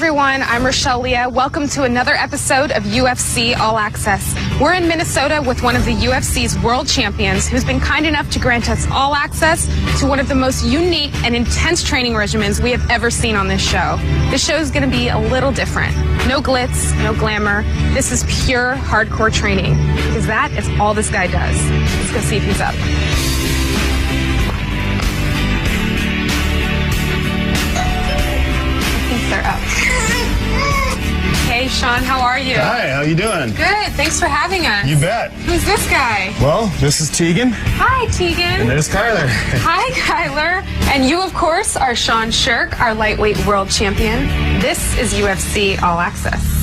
everyone, I'm Rochelle Leah. Welcome to another episode of UFC All Access. We're in Minnesota with one of the UFC's world champions who's been kind enough to grant us all access to one of the most unique and intense training regimens we have ever seen on this show. This show is going to be a little different. No glitz, no glamour. This is pure hardcore training because that is all this guy does. Let's go see if he's up. They're up. Hey, Sean, how are you? Hi, how you doing? Good, thanks for having us. You bet. Who's this guy? Well, this is Tegan. Hi, Tegan. And there's Kyler. Hi, Kyler. And you, of course, are Sean Sherk, our lightweight world champion. This is UFC All Access.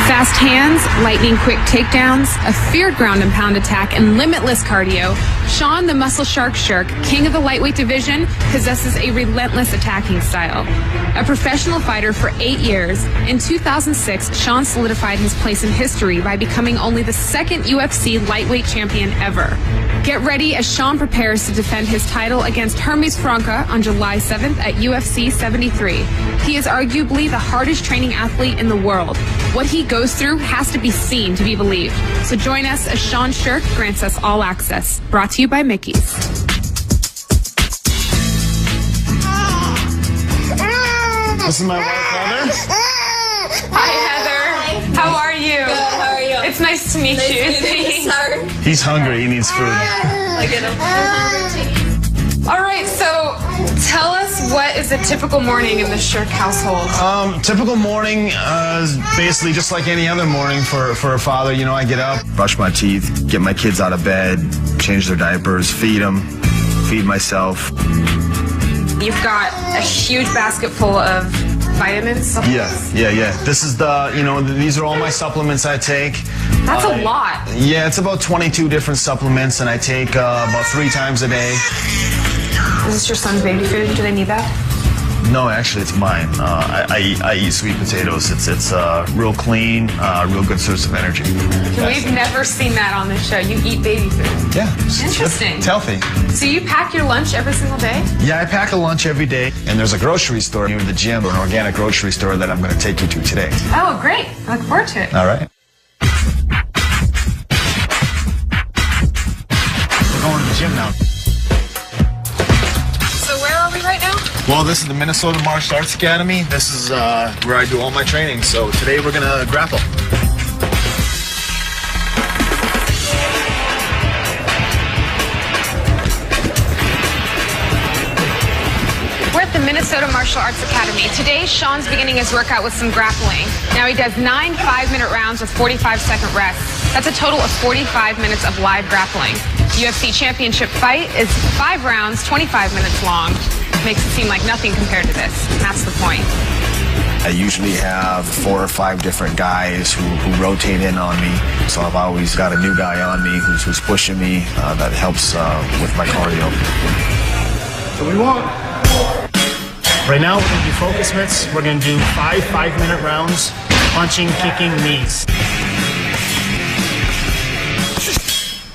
Fast hands, lightning quick takedowns, a feared ground and pound attack, and limitless cardio, Sean the Muscle Shark Sherk, king of the lightweight division, possesses a relentless attacking style. A professional fighter for 8 years, in 2006, Sean solidified his place in history by becoming only the second UFC lightweight champion ever. Get ready as Sean prepares to defend his title against Hermes Franca on July 7th at UFC 73. He is arguably the hardest training athlete in the world. What he goes through has to be seen to be believed. So join us as Sean Sherk grants us all access. Brought to you by Mickey's. This is my wife, Heather. Hi, Heather. How are you? Good, how are you? It's nice to meet you. He's hungry. He needs food. All right, so tell us, what is a typical morning in the Sherk household? Typical morning is basically just like any other morning for a father. You know, I get up, brush my teeth, get my kids out of bed, change their diapers, feed them, feed myself. You've got a huge basket full of vitamins, supplements? Yeah. This is these are all my supplements I take. That's a lot. Yeah, it's about 22 different supplements, and I take about 3 times a day. Is this your son's baby food? Do they need that? No, actually, it's mine. I eat sweet potatoes. It's real clean, real good source of energy. We've never seen that on this show. You eat baby food. Yeah. Interesting. It's healthy. So you pack your lunch every single day? Yeah, I pack a lunch every day, and there's a grocery store near the gym, an organic grocery store that I'm going to take you to today. Oh, great. I look forward to it. All right. We're going to the gym now. Right now? Well, this is the Minnesota Martial Arts Academy. This is where I do all my training. So today we're gonna grapple. We're at the Minnesota Martial Arts Academy. Today, Sean's beginning his workout with some grappling. Now he does 9 5-minute rounds with 45-second rests. That's a total of 45 minutes of live grappling. UFC championship fight is 5 rounds, 25 minutes long. Makes it seem like nothing compared to this. That's the point. I usually have 4 or 5 different guys who rotate in on me. So I've always got a new guy on me who's pushing me. That helps with my cardio. So we want. Right now we're going to do focus mitts. We're going to do 5 5-minute rounds, punching, kicking, knees.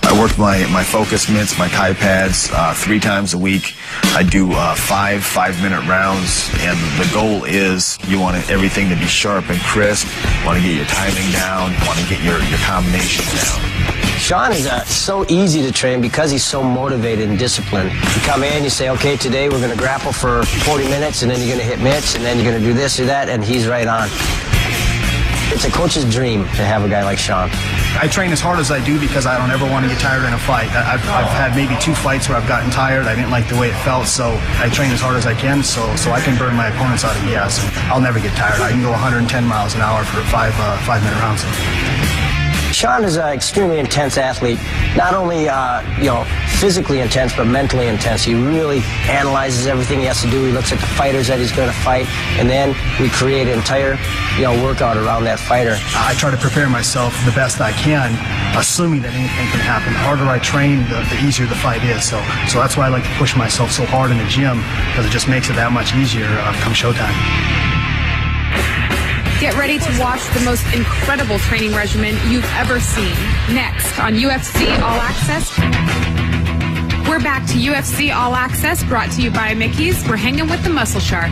I work my focus mitts, my Kai pads 3 times a week. I do 5 5-minute rounds, and the goal is you want everything to be sharp and crisp. You want to get your timing down. You want to get your combinations down. Sean is so easy to train because he's so motivated and disciplined. You come in, you say, okay, today we're going to grapple for 40 minutes, and then you're going to hit mitts, and then you're going to do this or that, and he's right on. It's a coach's dream to have a guy like Sean. I train as hard as I do because I don't ever want to get tired in a fight. I've had maybe 2 fights where I've gotten tired. I didn't like the way it felt, so I train as hard as I can so I can burn my opponents out of gas. I'll never get tired. I can go 110 miles an hour for 5 5-minute rounds. Sean is an extremely intense athlete. Not only, physically intense, but mentally intense. He really analyzes everything he has to do. He looks at the fighters that he's going to fight, and then we create an entire, workout around that fighter. I try to prepare myself the best I can, assuming that anything can happen. The harder I train, the easier the fight is. So that's why I like to push myself so hard in the gym, because it just makes it that much easier come showtime. Get ready to watch the most incredible training regimen you've ever seen. Next on UFC All Access. We're back to UFC All Access, brought to you by Mickey's. We're hanging with the Muscle Shark.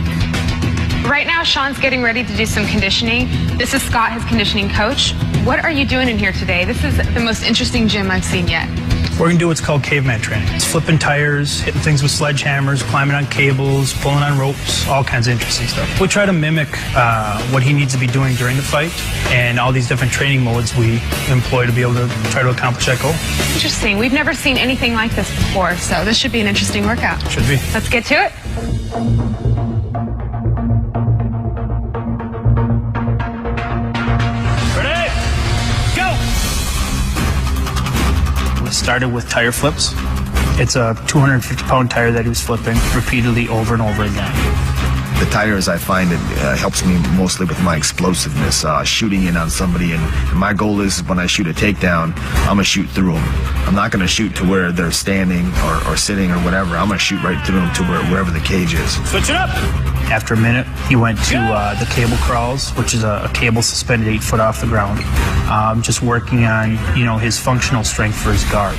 Right now, Sean's getting ready to do some conditioning. This is Scott, his conditioning coach. What are you doing in here today? This is the most interesting gym I've seen yet. We're going to do what's called caveman training. It's flipping tires, hitting things with sledgehammers, climbing on cables, pulling on ropes, all kinds of interesting stuff. We try to mimic what he needs to be doing during the fight, and all these different training modes we employ to be able to try to accomplish that goal. Interesting. We've never seen anything like this before, so this should be an interesting workout. Should be. Let's get to it. Started with tire flips. It's a 250-pound tire that he was flipping repeatedly over and over again. The tires, I find it helps me mostly with my explosiveness, shooting in on somebody. And my goal is when I shoot a takedown, I'm going to shoot through them. I'm not going to shoot to where they're standing or sitting or whatever. I'm going to shoot right through them to wherever the cage is. Switch it up. After a minute, he went to the cable crawls, which is a cable suspended 8 foot off the ground. Just working on, his functional strength for his guard.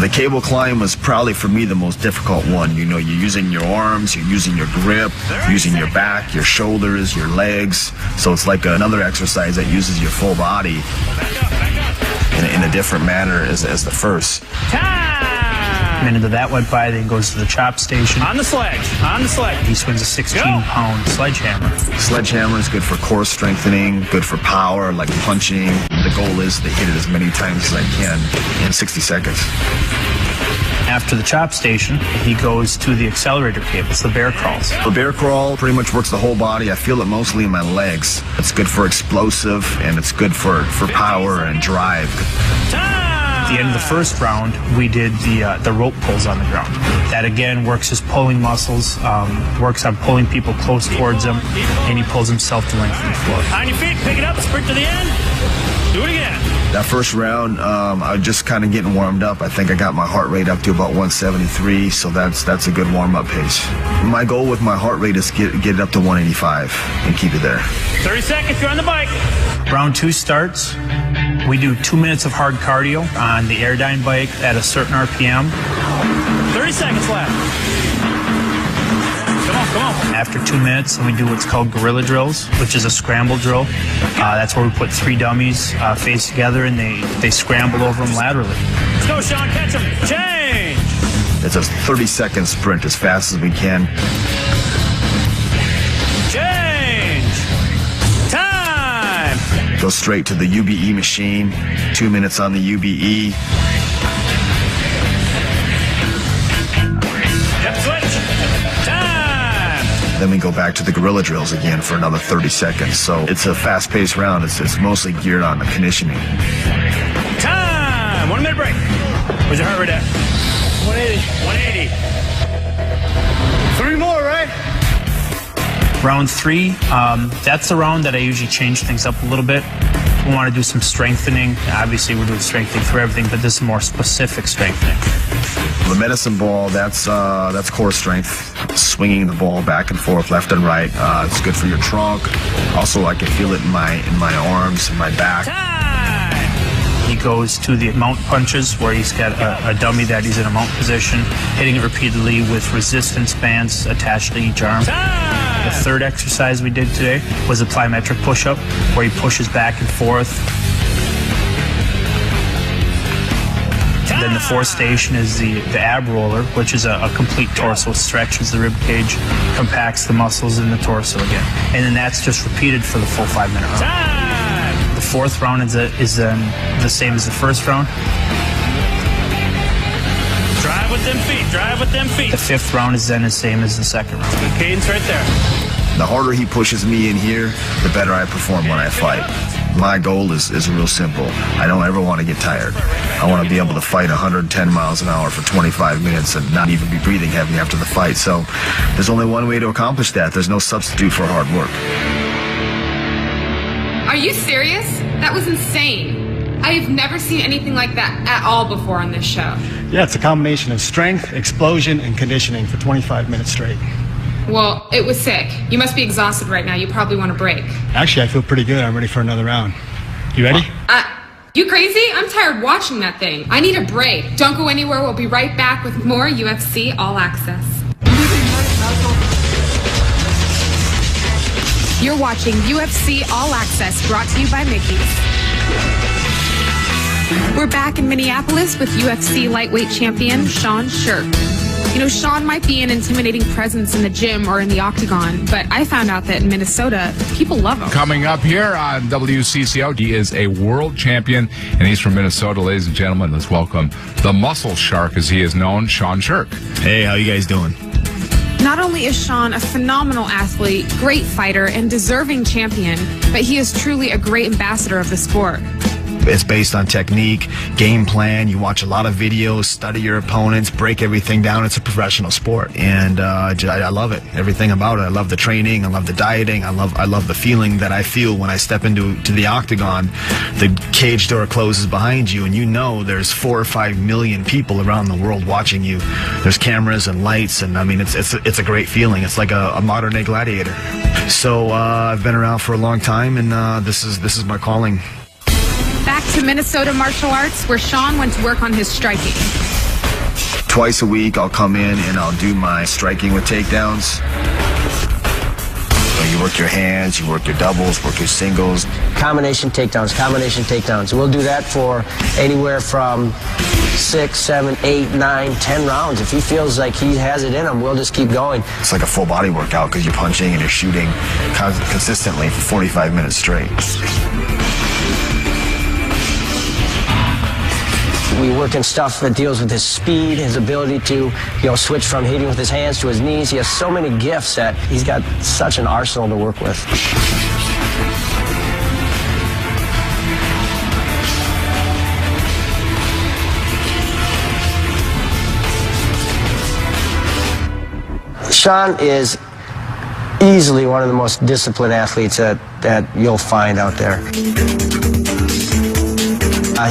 The cable climb was probably for me the most difficult one. You're using your arms, you're using your grip, using your back, your shoulders, your legs. So it's like another exercise that uses your full body in a different manner as the first. A minute of that went by, then he goes to the chop station. On the sledge. He swings a 16-pound sledgehammer. Sledgehammer is good for core strengthening, good for power, like punching. The goal is to hit it as many times as I can in 60 seconds. After the chop station, he goes to the accelerator cables, the bear crawls. The bear crawl pretty much works the whole body. I feel it mostly in my legs. It's good for explosive, and it's good for power and drive. At the end of the first round, we did the rope pulls on the ground. That again works his pulling muscles, works on pulling people close towards him, and he pulls himself to lengthen the floor. On your feet, pick it up, sprint to the end. Do it again. That first round, I was just kind of getting warmed up. I think I got my heart rate up to about 173, so that's a good warm-up pace. My goal with my heart rate is get it up to 185 and keep it there. 30 seconds, you're on the bike. Round 2 starts. We do 2 minutes of hard cardio on the Airdyne bike at a certain RPM. 30 seconds left. Come on. After 2 minutes, then we do what's called gorilla drills, which is a scramble drill. That's where we put 3 dummies face together, and they scramble over them laterally. Let's go, Sean. Catch them. Change. It's a 30-second sprint as fast as we can. Change. Time. Go straight to the UBE machine. 2 minutes on the UBE. Then we go back to the gorilla drills again for another 30 seconds. So it's a fast-paced round. It's mostly geared on the conditioning. Time! 1 minute break. Where's your heart rate at? 180. 3 more, right? Round 3, that's the round that I usually change things up a little bit. We want to do some strengthening. Obviously, we're doing strengthening for everything, but this is more specific strengthening. The medicine ball, that's core strength. Swinging the ball back and forth, left and right. It's good for your trunk. Also, I can feel it in my arms and my back. Time! He goes to the mount punches, where he's got a dummy that he's in a mount position, hitting it repeatedly with resistance bands attached to each arm. Time! The third exercise we did today was a plyometric push-up, where he pushes back and forth. Then the fourth station is the ab roller, which is a complete torso. It stretches the rib cage, compacts the muscles in the torso again. And then that's just repeated for the full 5-minute round. Time! The fourth round is then the same as the first round. Drive with them feet. The fifth round is then the same as the second round. Cadence right there. The harder he pushes me in here, the better I perform when I fight. My goal is real simple. I don't ever want to get tired. I want to be able to fight 110 miles an hour for 25 minutes and not even be breathing heavy after the fight. So there's only one way to accomplish that. There's no substitute for hard work. Are you serious? That was insane. I have never seen anything like that at all before on this show. Yeah, it's a combination of strength, explosion, and conditioning for 25 minutes straight. Well, it was sick. You must be exhausted right now. You probably want a break. Actually, I feel pretty good. I'm ready for another round. You ready? You crazy? I'm tired watching that thing. I need a break. Don't go anywhere. We'll be right back with more UFC All Access. You're watching UFC All Access, brought to you by Mickey's. We're back in Minneapolis with UFC lightweight champion Sean Sherk. You know, Sean might be an intimidating presence in the gym or in the octagon, but I found out that in Minnesota, people love him. Coming up here on WCCO, he is a world champion, and he's from Minnesota. Ladies and gentlemen, let's welcome the Muscle Shark, as he is known, Sean Sherk. Hey, how you guys doing? Not only is Sean a phenomenal athlete, great fighter, and deserving champion, but he is truly a great ambassador of the sport. It's based on technique, game plan. You watch a lot of videos, study your opponents, break everything down. It's a professional sport, and I love it. Everything about it. I love the training. I love the dieting. I love the feeling that I feel when I step into the octagon. The cage door closes behind you, and you know there's 4 or 5 million people around the world watching you. There's cameras and lights, and I mean it's a great feeling. It's like a modern day gladiator. So I've been around for a long time, and this is my calling. Back to Minnesota martial arts, where Sean went to work on his striking. Twice a week, I'll come in and I'll do my striking with takedowns. So you work your hands, you work your doubles, work your singles. Combination takedowns. We'll do that for anywhere from 6, 7, 8, 9, 10 rounds. If he feels like he has it in him, we'll just keep going. It's like a full body workout because you're punching and you're shooting consistently for 45 minutes straight. We work in stuff that deals with his speed, his ability to, switch from hitting with his hands to his knees. He has so many gifts that he's got such an arsenal to work with. Sean is easily one of the most disciplined athletes that you'll find out there.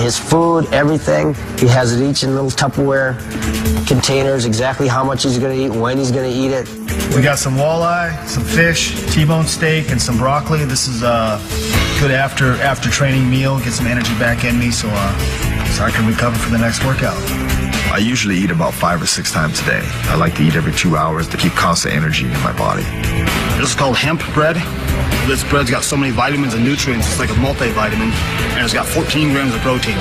His food, everything, he has it each in little Tupperware containers, exactly how much he's going to eat, when he's going to eat it. We got some walleye, some fish, T-bone steak, and some broccoli. This is a good after training meal, get some energy back in me so I can recover for the next workout. I usually eat about 5 or 6 times a day. I like to eat every 2 hours to keep constant energy in my body. This is called hemp bread. This bread's got so many vitamins and nutrients, it's like a multivitamin, and it's got 14 grams of protein.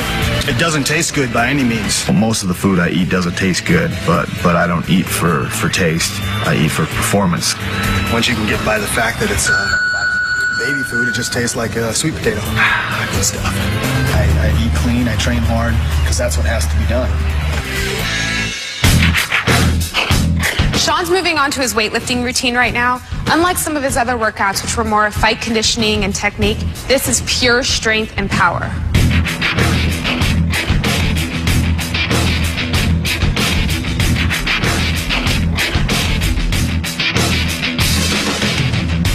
It doesn't taste good by any means. Well, most of the food I eat doesn't taste good, but I don't eat for taste. I eat for performance. Once you can get by the fact that it's baby food, it just tastes like a sweet potato. Good stuff. I eat clean, I train hard, because that's what has to be done. Sean's moving on to his weightlifting routine right now. Unlike some of his other workouts, which were more of fight conditioning and technique, this is pure strength and power.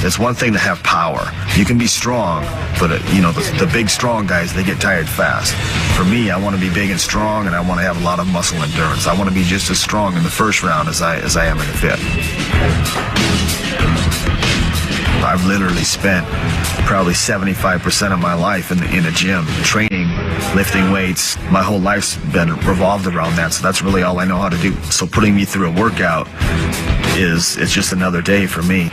It's one thing to have power. You can be strong, but the big strong guys, they get tired fast. For me, I want to be big and strong, and I want to have a lot of muscle endurance. I want to be just as strong in the first round as I am in the 5th. I've literally spent probably 75% of my life in a gym, training, lifting weights. My whole life's been revolved around that, so that's really all I know how to do. So putting me through a workout it's just another day for me.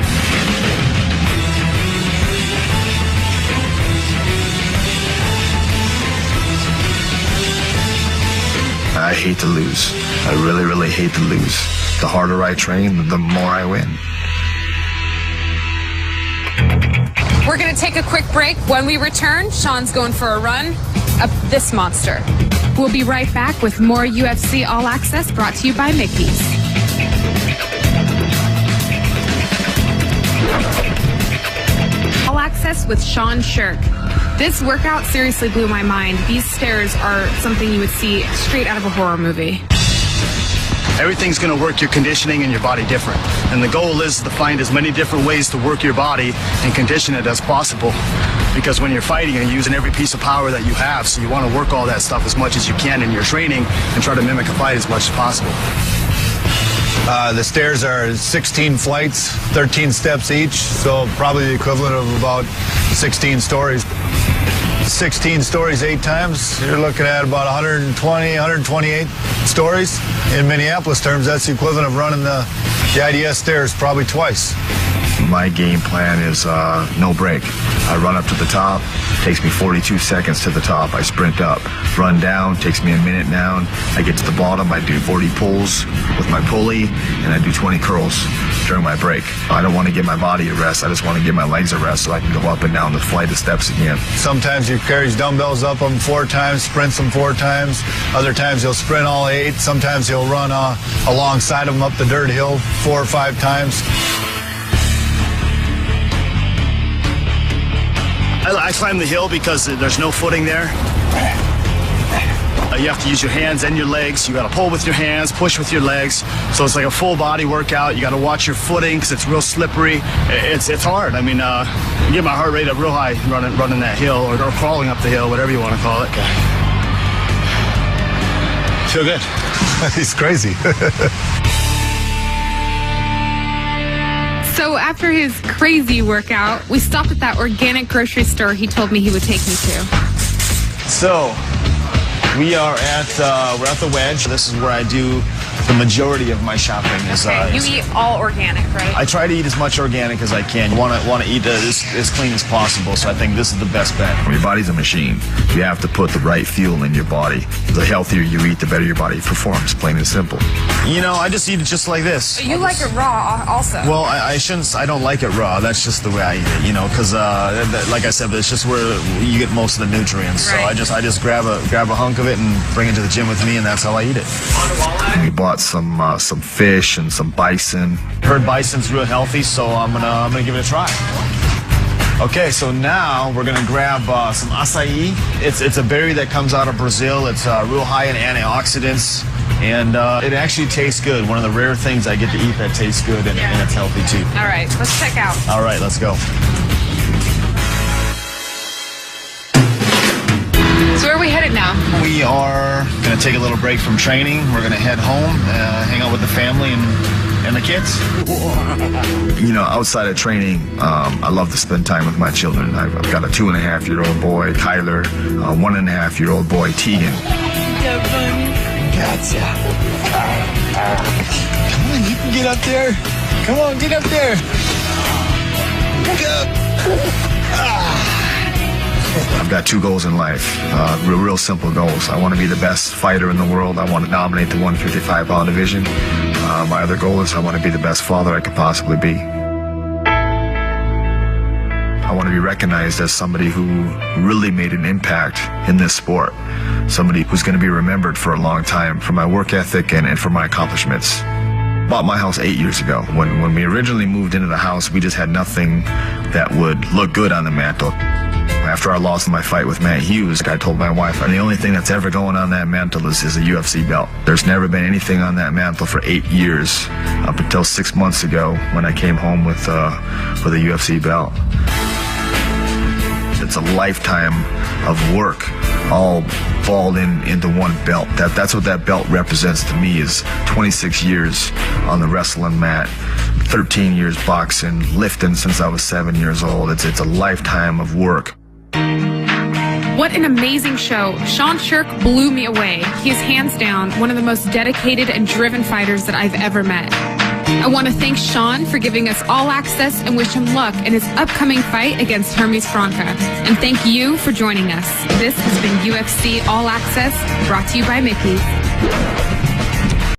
I hate to lose. I really, really hate to lose. The harder I train, the more I win. We're going to take a quick break. When we return, Sean's going for a run up this monster. We'll be right back with more UFC All Access, brought to you by Mickey's. All Access with Sean Sherk. This workout seriously blew my mind. These stairs are something you would see straight out of a horror movie. Everything's going to work your conditioning and your body different. And the goal is to find as many different ways to work your body and condition it as possible. Because when you're fighting, you're using every piece of power that you have, so you want to work all that stuff as much as you can in your training and try to mimic a fight as much as possible. The stairs are 16 flights, 13 steps each, so probably the equivalent of about 16 stories. 16 stories 8 times, you're looking at about 120, 128 stories. In Minneapolis terms, that's the equivalent of running the IDS stairs probably twice. My game plan is no break. I run up to the top, takes me 42 seconds to the top. I sprint up, run down, takes me a minute down. I get to the bottom, I do 40 pulls with my pulley, and I do 20 curls during my break. I don't want to give my body a rest. I just want to give my legs a rest so I can go up and down the flight of steps again. Sometimes you carry dumbbells up them 4 times, sprints them 4 times. Other times you'll sprint all 8. Sometimes you'll run alongside them up the dirt hill 4 or 5 times. I climb the hill because there's no footing there. You have to use your hands and your legs. You got to pull with your hands, push with your legs. So it's like a full body workout. You got to watch your footing because it's real slippery. It's hard. I mean, you get my heart rate up real high running that hill or crawling up the hill, whatever you want to call it. Feel good. He's crazy. So after his crazy workout, we stopped at that organic grocery store he told me he would take me to. So, we're at the Wedge. This is where I do the majority of my shopping. You eat all organic, right? I try to eat as much organic as I can. Want to eat as clean as possible, so I think this is the best bet. Your body's a machine. You have to put the right fuel in your body. The healthier you eat, the better your body performs, plain and simple. You know, I just eat it just like this. You like it raw also. Well, I don't like it raw. That's just the way I eat it, you know, because like I said, it's just where you get most of the nutrients. Right. So I just grab a hunk of it and bring it to the gym with me, and that's how I eat it. We bought some fish and some bison. Heard bison's real healthy, so I'm gonna give it a try. Okay, so now we're gonna grab some acai. It's a berry that comes out of Brazil. It's real high in antioxidants, and it actually tastes good. One of the rare things I get to eat that tastes good and it's healthy too. All right, let's check out. All right, let's go. So where are we headed now? We are going to take a little break from training. We're going to head home, hang out with the family and the kids. You know, outside of training, I love to spend time with my children. I've got a 2.5-year-old boy, Kyler, a 1.5-year-old boy, Tegan. Gotcha. Come on, you can get up there. Come on, get up there. I've got 2 goals in life, real simple goals. I want to be the best fighter in the world. I want to dominate the 155-pound division. My other goal is I want to be the best father I could possibly be. I want to be recognized as somebody who really made an impact in this sport. Somebody who's going to be remembered for a long time for my work ethic and for my accomplishments. Bought my house 8 years ago. When we originally moved into the house, we just had nothing that would look good on the mantle. After I lost my fight with Matt Hughes, I told my wife, the only thing that's ever going on that mantle is a UFC belt. There's never been anything on that mantle for 8 years, up until 6 months ago when I came home with a UFC belt. It's a lifetime of work, all balled into one belt. That's what that belt represents to me, is 26 years on the wrestling mat, 13 years boxing, lifting since I was 7 years old. It's a lifetime of work. What an amazing show. Sherk blew me away. He is hands down one of the most dedicated and driven fighters that I've ever met. I want to thank Sean for giving us all access and wish him luck in his upcoming fight against Hermes Franca. And thank you for joining us. This has been UFC All Access, brought to you by Mickey's.